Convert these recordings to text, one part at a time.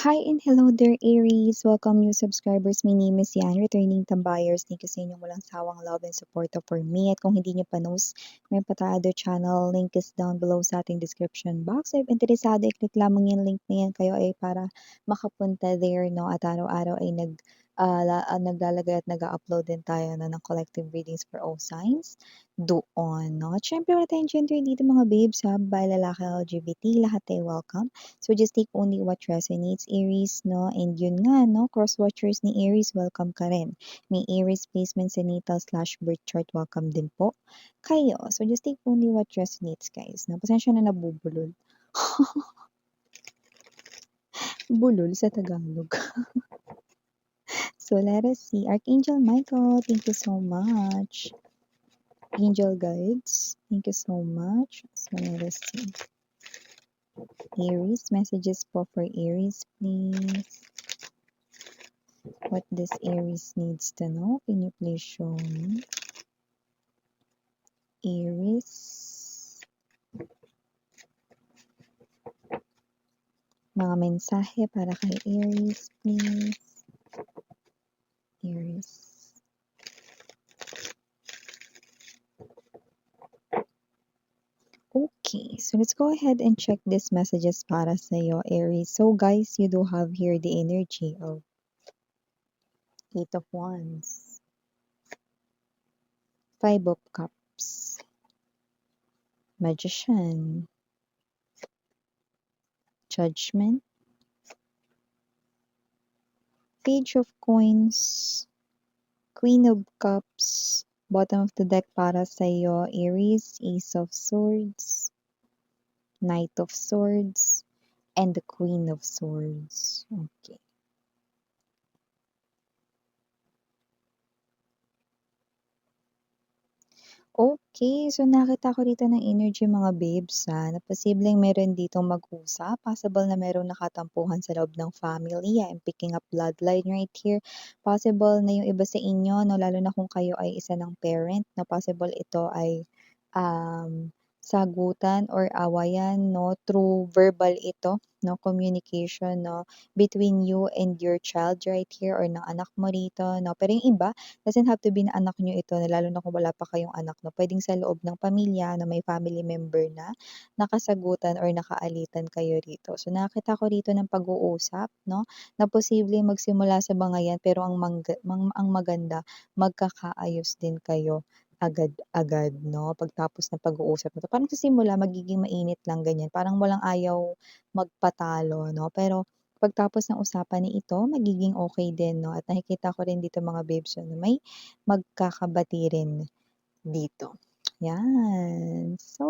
Hi and hello there, Aries. Welcome new subscribers. My name is Yan, returning tambayers. Thank you sa inyong walang sawang love and support for me. At kung hindi niyo pa knows, may Patado channel. Link is down below sa ating description box. If interesado, i-click lamang yung link na yan kayo ay para makapunta there, no? At araw-araw ay naglalagay at nag-upload din tayo ng collective readings for all signs doon, no? At syempre, wala tayong gender dito mga babes, ha? Babae, lalaki, LGBT, lahat ay welcome. So just take only what resonates, Aries, no? And yun nga, no? Cross-watchers ni Aries, welcome ka rin. May Aries placement sa natal/birth chart, welcome din po kayo. So just take only what resonates, guys. No? Pasensya na nabubulol. Bulol sa Tagalog. So let us see. Archangel Michael, thank you so much. Angel guides, thank you so much. So let us see. Aries, messages po for Aries, please. What this Aries needs to know, can you please show me? Aries. Mga mensahe para kay Aries, please. Aries. Okay, so let's go ahead and check these messages para sa iyo, Aries. So guys, you do have here the energy of Eight of Wands, Five of Cups, Magician, Judgment, Page of Coins, Queen of Cups, bottom of the deck para sa iyo, Aries, Ace of Swords, Knight of Swords, and the Queen of Swords. Okay. Okay, so nakita ko dito ng energy mga babes na posibleng meron ditong mag-usap. Possible na merong nakatampuhan sa loob ng family. I'm picking up bloodline right here. Possible na yung iba sa inyo, no, lalo na kung kayo ay isa ng parent, na possible ito ay sagutan or awayan, no, through verbal ito, no, communication, no, between you and your child right here or ng anak mo rito, no. Pero yung iba, doesn't have to be na anak nyo ito, na lalo na kung wala pa kayong anak, no. Pwedeng sa loob ng pamilya na may family member na nakasagutan or nakaalitan kayo rito. So nakita ko rito ng pag-uusap, no, na posibleng magsimula sa mga yan pero ang maganda magkakaayos din kayo agad-agad, no, pagtapos ng pag-uusap na 'to. Parang sa simula magiging mainit lang ganyan, parang walang ayaw magpatalo, no, pero pagtapos ng usapan na ito magiging okey din, no, at nakikita ko rin dito mga babes na may magkakabati rin dito, 'yan. So,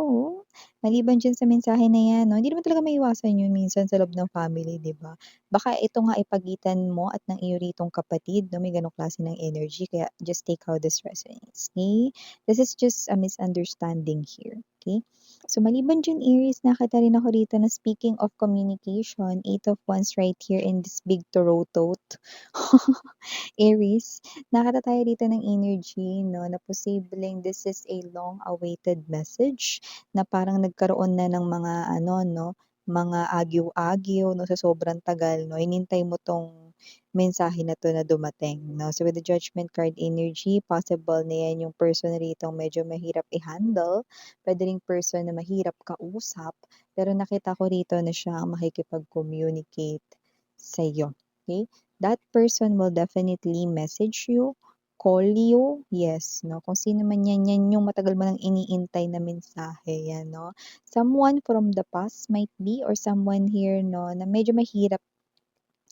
maliban diyan sa mensahe na 'yan, 'no, hindi naman talaga maiiwasan 'yun minsan sa loob ng family, 'di ba? Baka ito nga ay pagitan mo at ng iyo ritong kapatid, 'no, may gano'ng klase ng energy kaya just take how this resonates, okey? This is just a misunderstanding here, okey? So, maliban diyan, Aries, nakita rin ako rito na speaking of communication, Eight of Wands right here in this big torotot. Aries, nakita tayo dito ng energy, no, na posibleng this is a long-awaited message na parang nagkaroon na ng mga ano, no, mga agyo-agyo, no, sa sobrang tagal, no, hinintay mo tong mensahe na 'to na dumating, no. So with the Judgment card energy, possible na 'yan yung person rito medyo mahirap i-handle, puwede ring person na mahirap kausap, pero nakita ko rito na siya ang makikipag-communicate sa'yo, okey? That person will definitely message you, call you, yes, no? Kung sino man yan, yan yung matagal mo nang iniintay na mensahe, yan, no? Someone from the past might be or someone here, no, na medyo mahirap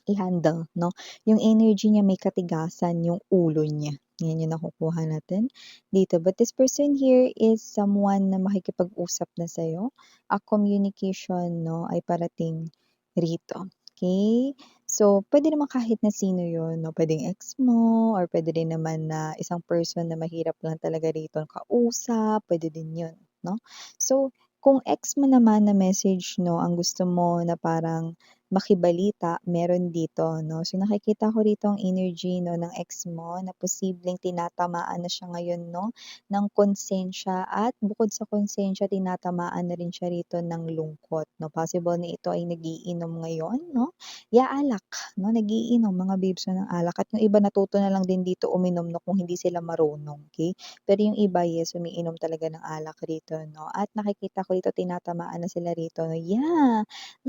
i-handle, no? Yung energy niya may katigasan yung ulo niya. Yan yung nakukuha natin dito. But this person here is someone na makikipag-usap na sa'yo. A communication, no, ay parating rito. Okay? So, pwede naman kahit na sino yun, no? Pwedeng ex mo or pwede din naman na isang person na mahirap lang talaga rito kausap. Pwede din yun, no? So, kung ex mo naman na message, no, ang gusto mo na parang makibalita meron dito 'no. So, nakikita ko rito ang energy 'no ng ex mo na posibleng tinatamaan na siya ngayon 'no ng konsensya at bukod sa konsensya tinatamaan na rin siya rito ng lungkot 'no. Possible na ito ay nag-iinom ngayon 'no, alak 'no, nag-iinom mga babes 'no ng alak at yung iba natuto na lang din dito uminom 'no kung hindi sila marunong, okey? Pero yung iba, yes, umiinom talaga ng alak rito 'no at nakikita ko rito tinatamaan na sila rito 'no,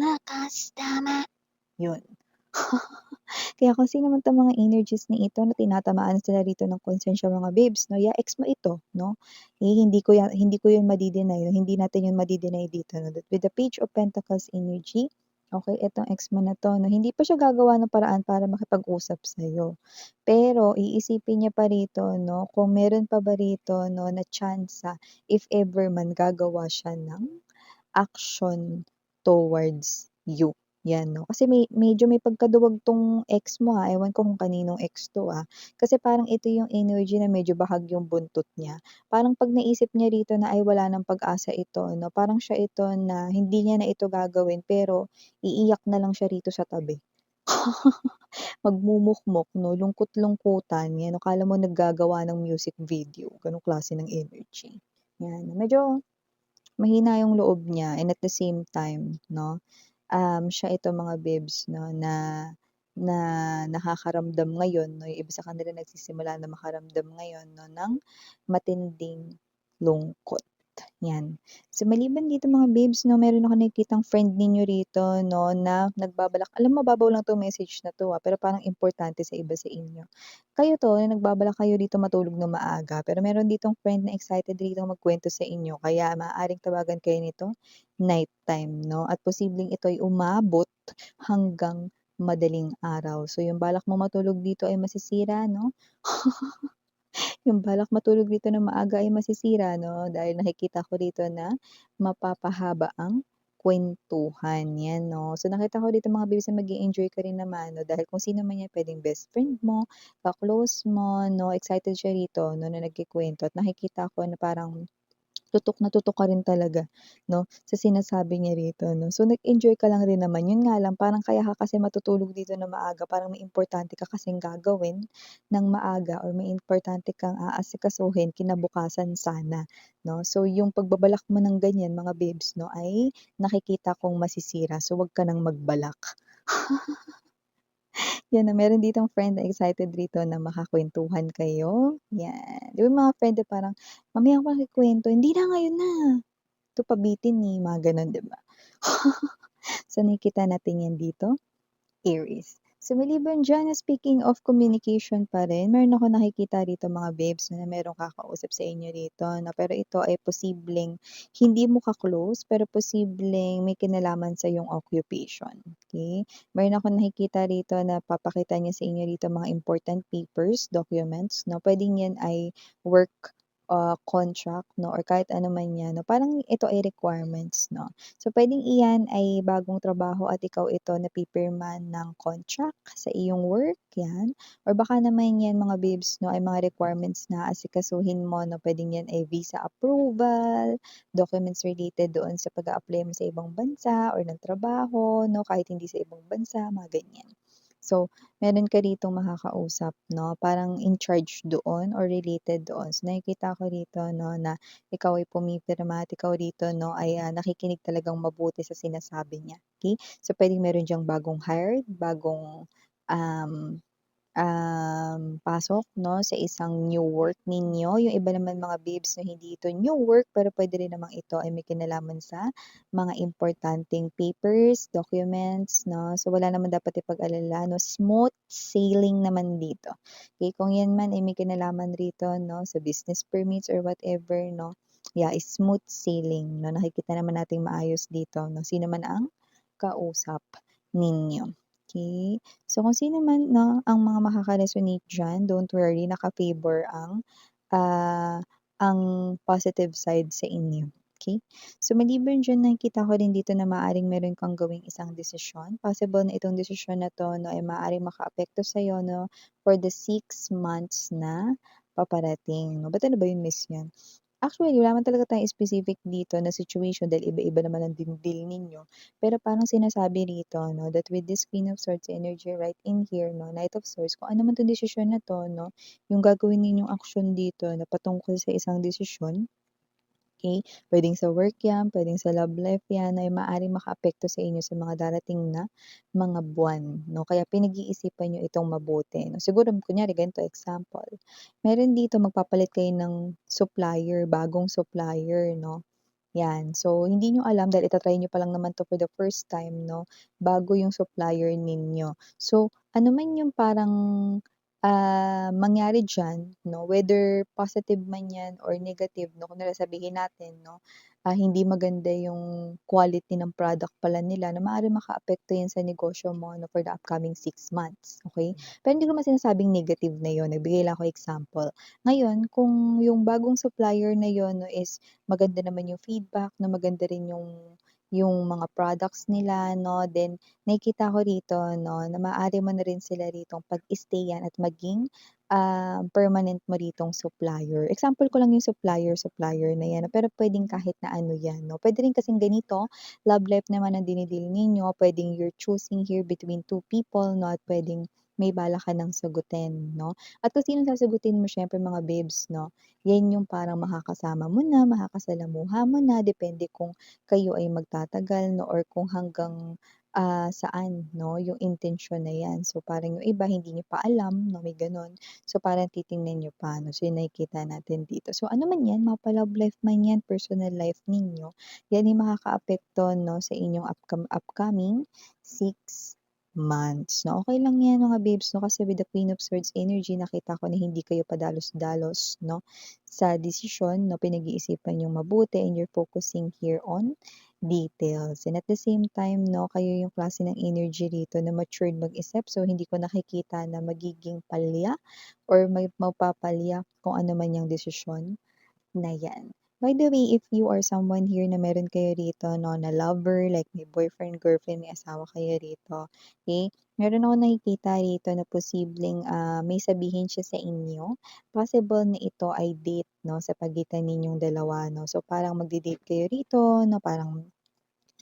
lakas tama, yun. Kaya kung sino man 'tong mga energies na ito na tinatamaan sila rito ng konsensya mga babes 'no, ex mo ito 'no. Hindi ko yun made-deny, hindi natin yun made-deny dito 'no, that with the Page of Pentacles energy, okey, itong ex mo na 'to 'no, hindi pa siya gagawa ng paraan para makipag-usap sa'yo. Pero iisipin niya pa rito 'no, kung meron pa ba rito 'no na tsansa if ever man gagawa siya ng action towards you, 'yan 'no. Kasi medyo may pagkaduwag 'tong ex mo, ewan ko kung kaninong ex 'to, Kasi parang ito yung energy na medyo bahag yung buntot niya. Parang 'pag naisip niya rito na, ay wala ng pag-asa ito 'no, parang siya ito na hindi niya na ito gagawin pero iiyak na lang siya rito sa tabi. Magmumukmok 'no, lungkot-lungkutan, 'yan akala mo naggagawa ng music video, gano'ng klase ng energy, 'yan. Medyo mahina yung loob niya and at the same time 'no, siya ito mga bibs 'no na na nakakaramdam ngayon 'no, yung iba sa kanila nagsisimula na makaramdam ngayon 'no ng matinding lungkot, 'yan. So, maliban dito mga babes 'no, meron ako nakikitang friend ninyo rito 'no na nagbabalak, alam mo mababaw lang 'tong message na 'to, pero parang importante sa iba sa inyo. Kayo 'to na nagbabalak kayo dito matulog ng maaga, pero meron ditong friend na excited ditong magkuwento sa inyo kaya maaaring tawagan kayo nito nighttime 'no, at posibleng ito ay umabot hanggang madaling araw. So, yung balak mo matulog dito ay masisira 'no. Yung balak matulog dito ng maaga ay masisira 'no, dahil nakikita ko dito na mapapahaba ang kuwentuhan, 'yan 'no. So, nakita ko dito mga bebes na mag-e-enjoy ka rin naman 'no, dahil kung sino man 'yan puwedeng best friend mo, ka-close mo 'no, excited siya rito 'no, na nagkukuwento at nakikita ko na parang tutok na tutok ka rin talaga 'no, sa sinasabi niya rito 'no. So, nag-enjoy ka lang rin naman, yun nga lang parang kaya ka kasi matutulog dito ng maaga parang may importante ka kasing gagawin ng maaga or may importante kang aasikasuhin kinabukasan sana 'no. So, yung pagbabalak mo ng ganyan mga babes 'no, ay nakikita kong masisira, so, wag ka ng magbalak. 'Yan na meron ditong friend na excited rito na makakwentuhan kayo, 'yan. 'Di ba mga friend na parang, "Mamaya ako makikwento," "Hindi na, ngayon na." "'To pabitin, eh," mga gano'n, 'di ba? So, nakikita natin 'yan dito. Aries. So, maliban diyan na speaking of communication pa rin, meron akong nakikita rito mga babes na merong kakausap sa inyo rito na pero ito ay posibleng hindi mo ka-close pero posibleng may kinalaman sa iyong occupation, okey? Meron akong nakikita rito na papakita niya sa inyo rito mga important papers, documents 'no, puwedeng 'yan ay work, contract 'no or kahit ano man 'yan 'no, parang ito ay requirements 'no. So, puwedeng iyan ay bagong trabaho at ikaw ito napipirmahan ng contract sa iyong work, 'yan. Or baka naman 'yan mga babes 'no, ay mga requirements na asikasuhin mo 'no, puwedeng 'yan ay visa approval, documents related doon sa pag-a-apply mo sa ibang bansa or ng trabaho 'no, kahit hindi sa ibang bansa, mga ganyan. So, meron ka ditong makakausap 'no, parang in charge doon or related doon. So, nakikita ko rito 'no na ikaw ay pumipirma at ikaw dito 'no ay, nakikinig talagang mabuti sa sinasabi niya, okey? So, puwedeng meron diyang bagong hired, bagong, um, pasok 'no sa isang new work ninyo. Yung iba naman mga babes na hindi ito new work pero puwede rin namang ito ay may kinalaman sa mga importanteng papers, documents 'no. So, wala naman dapat ipag-alala 'no, smooth sailing naman dito. Okey, kung 'yan man ay may kinalaman rito 'no, sa business permits or whatever 'no, smooth sailing 'no, nakikita naman nating maayos dito 'no, sino man ang kausap ninyo, okey. So, kung sino man 'no, ang mga makaka-resonate diyan, don't worry naka-favor ah, ang positive side sa inyo, okey. So, maliban diyan nakikita ko rin dito na maaaring meron kang gawing isang desisyon. Possible na itong desisyon na 'to 'no, ay maaaring makaapekto sa'yo 'no, for the 6 months na paparating 'no. Ba't ano ba yung miss niyan? Actually, wala naman talaga tayong specific dito na situation dahil iba-iba naman ang deal ninyo. Pero parang sinasabi rito 'no, that with this Queen of Swords energy right in here 'no, Knight of Swords, kung ano man 'tong desisyon na 'to 'no, yung gagawin ninyong aksyon dito na patungkol sa isang desisyon. Okay, puwedeng sa work 'yan, puwedeng sa love life 'yan, ay maaaring makaapekto sa inyo sa mga darating na mga buwan 'no, kaya pinag-iisipan niyo itong mabuti 'no. Siguro kunyari ganito example, meron dito magpapalit kayo ng supplier, bagong supplier 'no, 'yan. So, hindi niyo alam dahil ita-try niyo pa lang naman 'to for the first time 'no, bago yung supplier ninyo. So, ano man yung parang, mangyari diyan 'no, whether positive man 'yan or negative 'no, kunwari sabihin natin 'no, hindi maganda yung quality ng product pala nila na maaaring makaapekto 'yan sa negosyo mo 'no, for the upcoming 6 months, okey? Pero hindi ko naman sinasabing negative na 'yun, nagbigay lang ako example. Ngayon kung yung bagong supplier na 'yun 'no is maganda naman yung feedback 'no, maganda rin yung mga products nila 'no, then nakikita ko rito 'no, na maaari mo na rin sila ritong pag-stayan at maging, permanent mo ritong supplier. Example ko lang yung supplier na 'yan, pero puwedeng kahit na ano 'yan 'no. Puwede rin kasing ganito, love life naman ang dini-deal ninyo, puwedeng you're choosing here between two people 'no, at puwedeng may balak ka ng sagutin 'no. At kung sinong sasagutin mo siyempre mga babes 'no, 'yan yung parang makakasama mo na, makakasalamuha mo na, depende kung kayo ay magtatagal 'no or kung hanggang, saan 'no, yung intensyon na 'yan. So, parang yung iba hindi niyo pa alam 'no, may gano'n. So, parang titingnan niyo pa 'no, so yung nakikita natin dito. So, ano man 'yan, mapa-love life man 'yan, personal life ninyo, 'yan ay makakaapekto 'no, sa inyong upcoming 6 months 'no. Okey lang 'yan mga babes 'no, kasi with the Queen of Swords energy nakita ko na hindi kayo padalos-dalos 'no, sa desisyon 'no, pinag-iisipan niyong mabuti and you're focusing here on details. And at the same time 'no, kayo yung klase ng energy rito na matured mag-isip, so hindi ko nakikita na magiging palya or magpapalya kung ano man yang desisyon na 'yan. By the way, if you are someone here na meron kayo rito 'no, na lover, like may boyfriend, girlfriend, may asawa kayo rito, okay? Meron akong nakikita rito na posibleng, may sabihin siya sa inyo. Possible na ito ay date 'no, sa pagitan ninyong dalawa 'no. So, parang magde-date kayo rito 'no, parang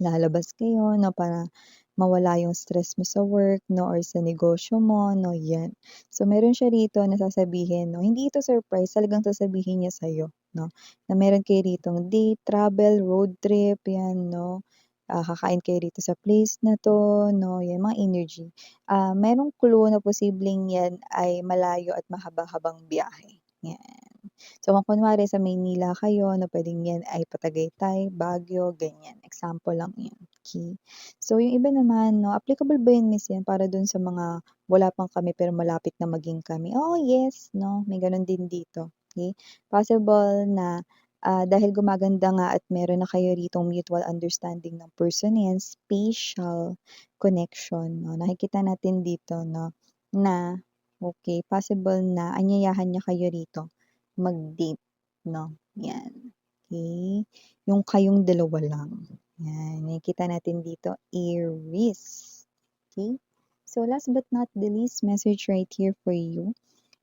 lalabas kayo 'no, para mawala yung stress mo sa work 'no, or sa negosyo mo 'no, 'yan. So, meron siya rito na sasabihin 'no, hindi ito surprise, talagang sasabihin niya sa'yo 'no, na meron kayo ritong date, travel, road trip, 'yan 'no. Kakain kayo rito sa place na 'to 'no, 'yan mga energy. Merong clue na posibleng 'yan ay malayo at mahaba-habang biyahe, 'yan. So, kung kunwari sa Maynila kayo na puwedeng 'yan ay pa-Tagaytay, Baguio, ganyan, example lang 'yan, okey. So, yung iba naman 'no, applicable ba 'yan miss 'yan para dun sa mga wala pang kami pero malapit na maging kami? Oo, yes 'no, may gano'n din dito, okey. Possible na, dahil gumaganda nga at meron na kayo ritong mutual understanding ng person na 'yan, spatial connection 'no, nakikita natin dito 'no, na okey, possible na anyayahan niya kayo rito mag-date 'no, 'yan. Okey, yung kayong dalawa lang, 'yan. Nakikita natin dito, Aries, okey. So, last but not the least, message right here for you.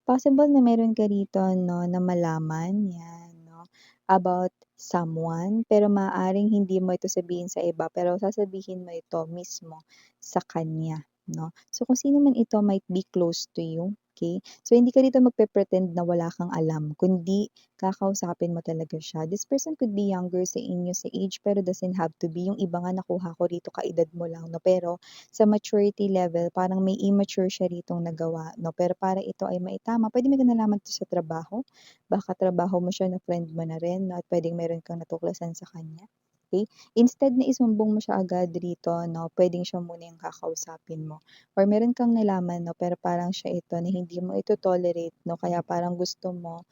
Possible na meron ka rito 'no, na malaman 'yan 'no, about someone, pero maaaring hindi mo ito sabihin sa iba, pero sasabihin mo ito mismo sa kanya 'no. So, kung sino man ito might be close to you, okey. So, hindi ka dito magpe-pretend na wala kang alam, kundi kakausapin mo talaga siya. This person could be younger sa inyo sa age, pero doesn't have to be. Yung iba nga nakuha ko rito kaedad mo lang 'no, pero sa maturity level parang may immature siya ritong nagawa 'no, pero para ito ay maitama puwede mo nalaman 'to sa trabaho, baka trabaho mo siya na friend mo na rin 'no, at puwedeng meron kang natuklasan sa kanya, okey. Instead na isumbong mo siya agad rito 'no, puwedeng siya muna yung kakausapin mo or meron kang nalaman 'no, pero parang siya ito na hindi mo ito-tolerate 'no, kaya parang gusto mo,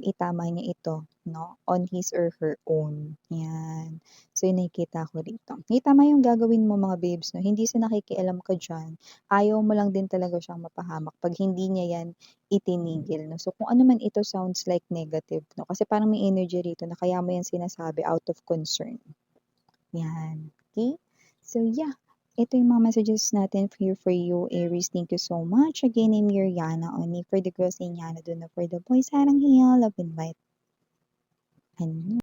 itama niya ito 'no, on his or her own, 'yan. So, yung nakikita ko rito. Tama yung gagawin mo mga babes 'no, hindi sa nakikialam ka diyan, ayaw mo lang din talaga siyang mapahamak 'pag hindi niya 'yan itinigil 'no. So, kung ano man ito sounds like negative 'no, kasi parang may energy rito na kaya mo 'yan sinasabi out of concern, 'yan, okey? So, yeah, ito yung mga messages natin here for you, Aries. Thank you so much. Again, I'm Yuriana, only for the girls in Yana, do not for the boys. Sarang hiya, love and light. Ano